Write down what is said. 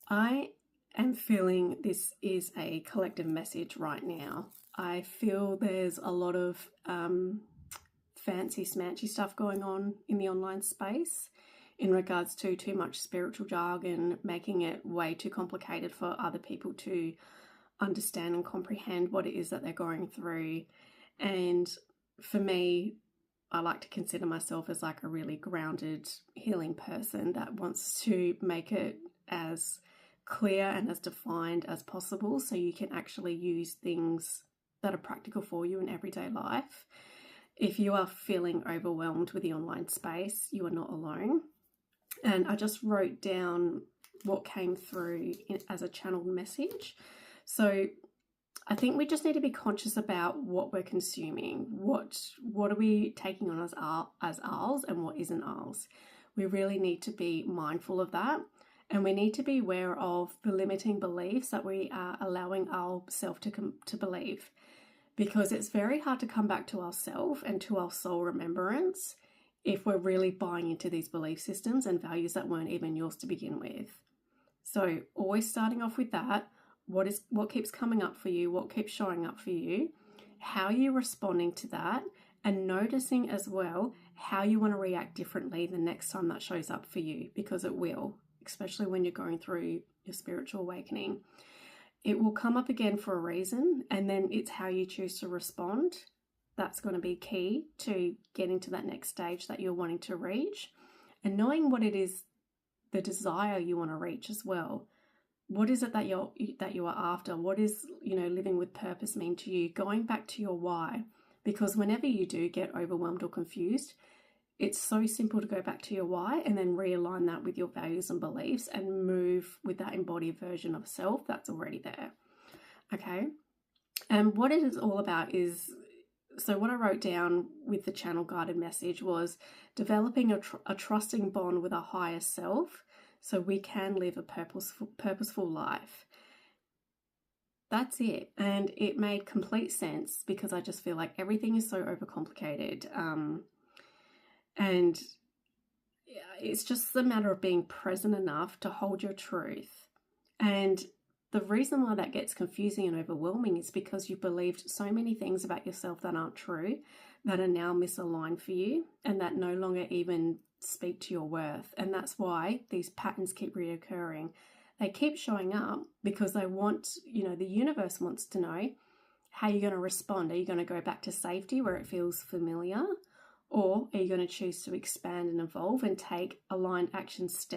I am feeling this is a collective message right now. I feel there's a lot of fancy smancy stuff going on in the online space in regards to too much spiritual jargon, making it way too complicated for other people to understand and comprehend what it is that they're going through. And for me, I like to consider myself as like a really grounded, healing person that wants to make it as clear and as defined as possible so you can actually use things that are practical for you in everyday life. If you are feeling overwhelmed with the online space, you are not alone. And I just wrote down what came through as a channeled message. So I think we just need to be conscious about what we're consuming. What are we taking on as ours and what isn't ours? We really need to be mindful of that. And we need to be aware of the limiting beliefs that we are allowing ourselves to believe. Because it's very hard to come back to ourselves and to our soul remembrance if we're really buying into these belief systems and values that weren't even yours to begin with. So always starting off with that. What keeps coming up for you? What keeps showing up for you? How are you responding to that? And noticing as well how you want to react differently the next time that shows up for you, because it will, especially when you're going through your spiritual awakening. It will come up again for a reason, and then it's how you choose to respond. That's going to be key to getting to that next stage that you're wanting to reach, and knowing what it is, the desire you want to reach as well. What is it that you are after? What is, living with purpose mean to you? Going back to your why, because whenever you do get overwhelmed or confused, it's so simple to go back to your why and then realign that with your values and beliefs and move with that embodied version of self that's already there. Okay. And what it is all about is, so what I wrote down with the channel guided message was developing a trusting bond with our higher self so we can live a purposeful life. That's it. And it made complete sense because I just feel like everything is so overcomplicated. And it's just a matter of being present enough to hold your truth. And the reason why that gets confusing and overwhelming is because you believed so many things about yourself that aren't true, that are now misaligned for you and that no longer even speak to your worth. And that's why these patterns keep reoccurring. They keep showing up because they want, the universe wants to know how you're going to respond. Are you going to go back to safety where it feels familiar? Or are you going to choose to expand and evolve and take aligned action